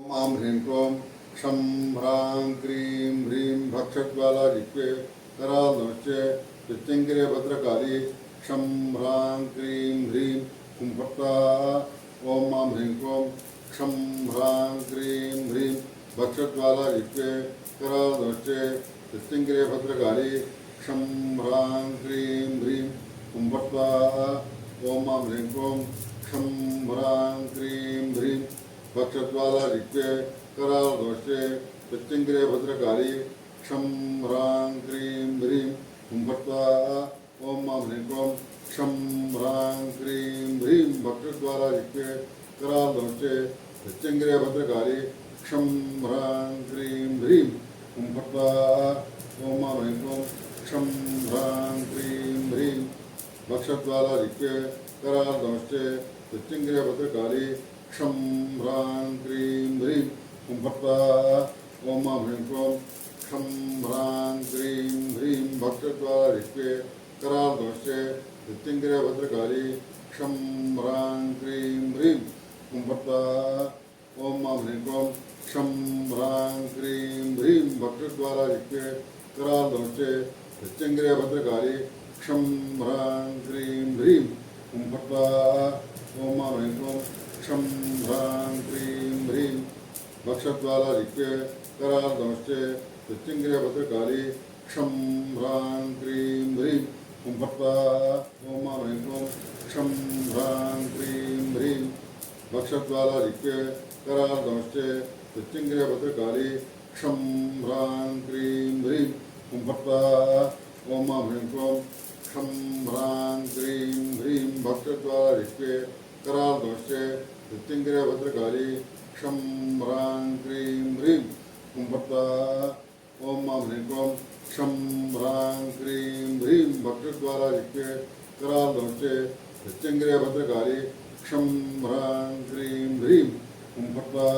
मां ह्रीं क्रों क्षं ह्रां क्रीं ह्रीं भक्षज्वाला जिह्वे करालनश्चे प्रत्यङ्गिरे भद्रकाली क्षं ह्रां क्रीं ह्रीं हुं फट्टा ॐ मां ह्रीं क्रों क्षं ह्रां क्रीं ह्रीं भक्षज्वाला जिह्वे करालनश्चे प्रत्यङ्गिरे भद्रकाली क्षं ह्रां क्रीं ह्रीं हुं फट्टा ॐ मां ह्रीं क्रों क्षं ह्रां क्रीं ह्रीं भक्षज्वाला जिह्वे करालदोषे प्रत्यङ्गिरे भद्रकाली क्षं ह्रां क्रीं ह्रीं हुं फट्टा ॐ मां ह्रीं क्रों क्षं ह्रां क्रीं ह्रीं भक्षज्वाला जिह्वे करालदोषे प्रत्यङ्गिरे भद्रकाली क्षं ह्रां क्रीं ह्रीं हुं फट्टा ॐ मां ह्रीं क्रों क्षं ह्रां क्रीं ह्रीं भक्षज्वाला जिह्वे करालदोषे प्रत्यङ्गिरे भद्रकाली क्षं ह्रां क्रीं ह्रीं हुं फट्टा ॐ मां ह्रीं क्रों क्षं ह्रां क्रीं ह्रीं भक्षज्वाला जिह्वे करालदोषे प्रत्यङ्गिरे भद्रकाली क्षं ह्रां क्रीं ह्रीं हुं फट्टा ॐ मां ह्रीं क्रों क्षं ह्रां क्रीं ह्रीं भक्षज्वाला जिह्वे करालदोषे प्रत्यङ्गिरे भद्रकाली क्षं ह्रां क्रीं ह्रीं हुं फट्टा ॐ मां ह्रीं क्रों क्षं ह्रां क्रीं ह्रीं भक्षज्वाला जिह्वे करालदोषे प्रत्यङ्गिरे भद्रकाली क्षं ह्रां क्रीं ह्रीं हुं फट्टा ॐ मां ह्रीं क्रों क्षं ह्रां क्रीं ह्रीं भक्षज्वाला जिह्वे करालदोषे प्रत्यङ्गिरे भद्रकाली क्षं ह्रां क्रीं ह्रीं हुं फट्टा ॐ मां ह्रीं क्रों क्षं ह्रां क्रीं ह्रीं भक्षज्वाला जिह्वे करालदोषे प्रत्यङ्गिरे भद्रकाली क्षं ह्रां क्रीं ह्रीं हुं फट्टा ॐ मां ह्रीं क्रों क्षं ह्रां क्रीं ह्रीं भक्षज्वाला जिह्वे करालदोषे प्रत्यङ्गिरे भद्रकाली क्षं ह्रां क्रीं ह्रीं हुं फट्टा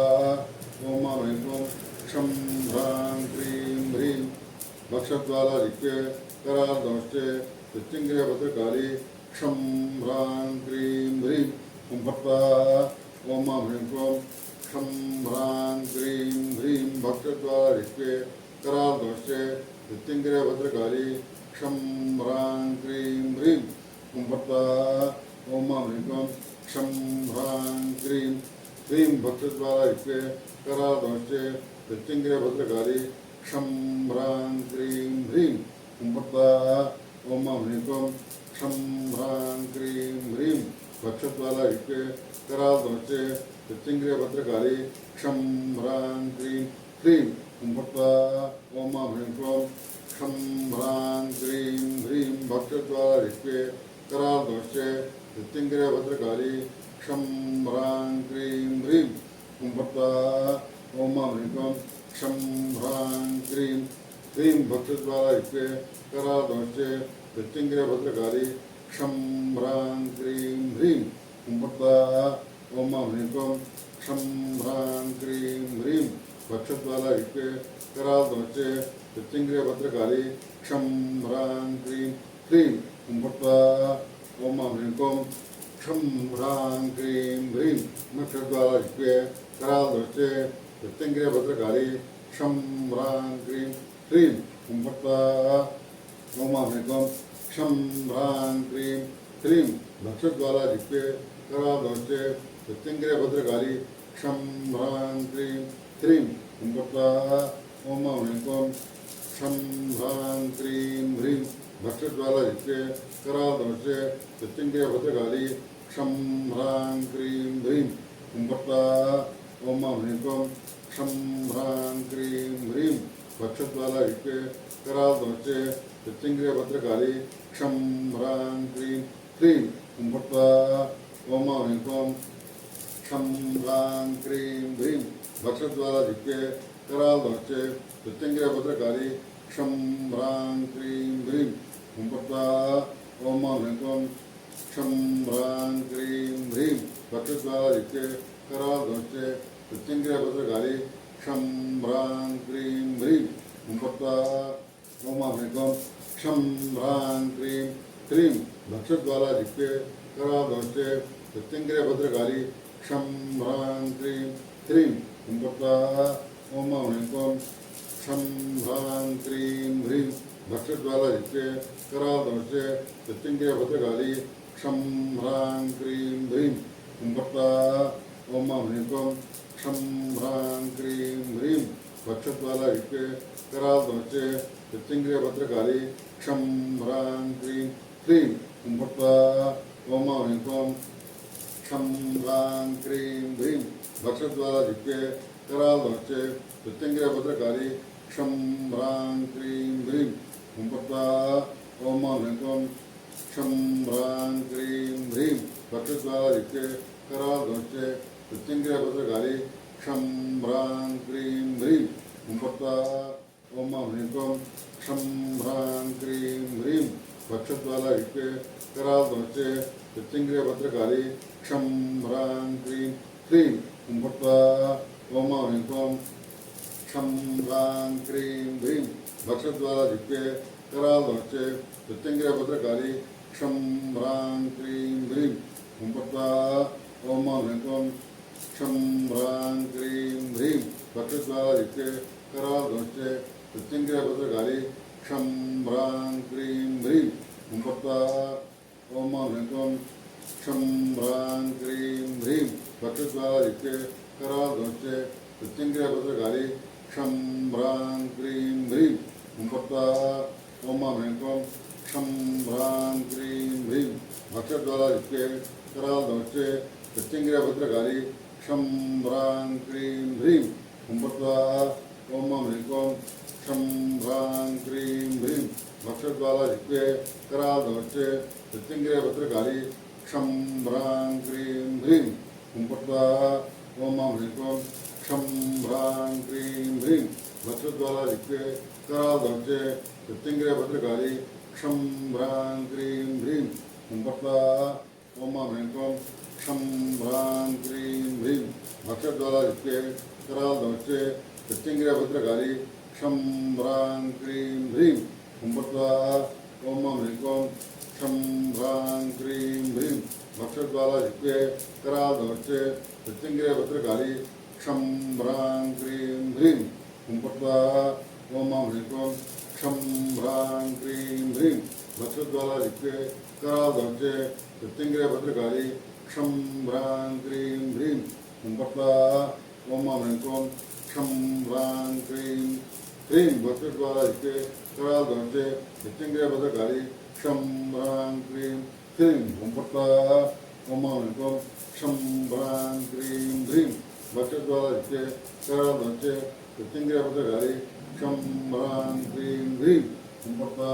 ॐ मां ह्रीं क्रों क्षं ह्रां क्रीं ह्रीं भक्षज्वाला जिह्वे करालदोषे प्रत्यङ्गिरे भद्रकाली क्षं ह्रां क्रीं ह्रीं हुं फट्टा ॐ मां ह्रीं क्रों क्षं ह्रां क्रीं ह्रीं भक्षज्वाला जिह्वे करालदोषे प्रत्यङ्गिरे भद्रकाली क्षं ह्रां क्रीं ह्रीं हुं फट्टा ॐ मां ह्रीं क्रों क्षं ह्रां क्रीं ह्रीं भक्षज्वाला जिह्वे करालदोषे प्रत्यङ्गिरे भद्रकाली क्षं ह्रां क्रीं ह्रीं हुं फट्टा ॐ मां ह्रीं क्रों क्षं ह्रां क्रीं ह्रीं भक्षज्वाला जिह्वे करालदोषे प्रत्यङ्गिरे भद्रकाली क्षं ह्रां क्रीं ह्रीं हुं फट्टा ॐ मां ह्रीं क्रों क्षं ह्रां क्रीं ह्रीं भक्षज्वाला जिह्वे करालदोषे प्रत्यङ्गिरे भद्रकाली क्षं ह्रां क्रीं ह्रीं हुं फट्टा ॐ मां ह्रीं क्रों क्षं ह्रां क्रीं ह्रीं भक्षज्वाला जिह्वे करालदोषे प्रत्यङ्गिरे भद्रकाली क्षं ह्रां क्रीं ह्रीं हुं फट्टा ॐ मां ह्रीं क्रों क्षं ह्रां क्रीं ह्रीं भक्षज्वाला जिह्वे करालदोषे प्रत्यङ्गिरे भद्रकाली क्षं ह्रां क्रीं ह्रीं हुं फट्टा ॐ मां ह्रीं क्रों क्षं ह्रां क्रीं ह्रीं भक्षज्वाला जिह्वे करालदोषे प्रत्यङ्गिरे भद्रकाली क्षं ह्रां क्रीं ह्रीं हुं फट्टा ॐ मां ह्रीं क्रों क्षं ह्रां क्रीं ह्रीं भक्षज्वाला जिह्वे करालदोषे प्रत्यङ्गिरे भद्रकाली क्षं ह्रां क्रीं ह्रीं हुं फट्टा ॐ मां ह्रीं क्रों क्षं ह्रां क्रीं ह्रीं भक्षज्वाला जिह्वे करालदोषे प्रत्यङ्गिरे भद्रकाली क्षं ह्रां क्रीं ह्रीं हुं फट्टा ॐ मां ह्रीं क्रों क्षं ह्रां क्रीं ह्रीं भक्षज्वाला जिह्वे करालदोषे प्रत्यङ्गिरे भद्रकाली क्षं ह्रां क्रीं ह्रीं हुं फट्टा ॐ मां ह्रीं क्रों क्षं ह्रां क्रीं ह्रीं भक्षज्वाला जिह्वे करालदोषे प्रत्यङ्गिरे भद्रकाली क्षं ह्रां क्रीं ह्रीं हुं फट्टा ॐ मां ह्रीं क्रों क्षं ह्रां क्रीं ह्रीं भक्षज्वाला जिह्वे करालदोषे प्रत्यङ्गिरे भद्रकाली क्षं ह्रां क्रीं ह्रीं हुं फट्टा ॐ मां ह्रीं क्रों क्षं ह्रां क्रीं ह्रीं भक्षज्वाला जिह्वे करालदोषे प्रत्यङ्गिरे भद्रकाली क्षं ह्रां क्रीं ह्रीं हुं फट्वा ओम मां ह्रीं क्लीं क्षं ह्रां क्रीं ह्रीं भक्षज्वालायुक्ते करालदंशे प्रत्यङ्गिरे भद्रकाली क्षं ह्रां क्रीं ह्रीं हुं फट्वा ओम मां ह्रीं क्लीं क्षं ह्रां क्रीं ह्रीं भक्षज्वालायुक्ते करालदंशे प्रत्यङ्गिरे भद्रकाली क्षं ह्रां क्रीं ह्रीं हुं फट्वा ओम मां ह्रीं क्लीं क्षं ह्रां क्रीं ह्रीं भक्षज्वालायुक्ते करालदंशे प्रत्यङ्गिरे भद्रकाली क्षं ह्रां क्रीं ह्रीं हुं फट्वा ओम मां ह्रीं क्लीं क्षं ह्रां क्रीं ह्रीं भक्षज्वालायुक्ते करालदंशे प्रत्यङ्गिरे भद्रकाली क्षं ह्रां क्रीं ह्रीं हुं फट्वा ओम मां ह्रीं क्लीं क्षं ह्रां क्रीं ह्रीं भक्षज्वालायुक्ते करालदंशे प्रत्यङ्गिरे भद्रकाली क्षं ह्रां क्रीं ह्रीं हुं फट्वा ओम मां ह्रीं क्लीं क्षं ह्रां क्रीं ह्रीं भक्षज्वालायुक्ते करालदंशे प्रत्यङ्गिरे भद्रकाली क्षं ह्रां क्रीं ह्रीं हुं फट्वा ओम मां ह्रीं क्लीं क्षं ह्रां क्रीं ह्रीं भक्षज्वालायुक्ते करालदंशे प्रत्यङ्गिरे भद्रकाली क्षं ह्रां क्रीं ह्रीं हुं फट्वा ओम मां ह्रीं क्लीं क्षं ह्रां क्रीं ह्रीं भक्षज्वालायुक्ते करालदंशे प्रत्यङ्गिरे भद्रकाली क्षं ह्रां क्रीं ह्रीं हुं फट्वा ओम मां ह्रीं क्लीं क्षं ह्रां क्रीं ह्रीं भक्षज्वालायुक्ते करालदंशे प्रत्यङ्गिरे भद्रकाली क्षं ह्रां क्रीं ह्रीं हुं फट्वा ओम मां ह्रीं क्लीं क्षं ह्रां क्रीं ह्रीं भक्षज्वालायुक्ते करालदंशे प्रत्यङ्गिरे भद्रकाली क्षं ह्रां क्रीं ह्रीं हुं फट्वा ओम मां ह्रीं क्लीं क्षं ह्रां क्रीं ह्रीं भक्षज्वालायुक्ते करालदंशे प्रत्यङ्गिरे भद्रकाली क्षं ह्रां क्रीं ह्रीं हुं फट्वा ओम मां ह्रीं क्लीं क्षं ह्रां क्रीं ह्रीं भक्षज्वालायुक्ते करालदंशे प्रत्यङ्गिरे भद्रकाली क्षं ह्रां क्रीं ह्रीं हुं फट्वा ओम मां ह्रीं क्लीं क्षं ह्रां क्रीं ह्रीं भक्षज्वालायुक्ते करालदंशे प्रत्यङ्गिरे भद्रकाली क्षं ह्रां क्रीं ह्रीं हुं फट्वा ओम मां ह्रीं क्लीं क्षं ह्रां क्रीं ह्रीं भक्षज्वालायुक्ते करालदंशे प्रत्यङ्गिरे भद्रकाली क्षं ह्रां क्रीं ह्रीं हुं फट्वा ओम मां ह्रीं क्लीं क्षं ह्रां क्रीं ह्रीं भक्षज्वालायुक्ते करालदंशे प्रत्यङ्गिरे भद्रकाली क्षं ह्रां क्रीं ह्रीं हुं फट्वा ओम मां ह्रीं क्लीं क्षं ह्रां क्रीं ह्रीं भक्षज्वालायुक्ते करालदंशे प्रत्यङ्गिरे भद्रकाली क्षं ह्रां क्रीं ह्रीं हुं फट्वा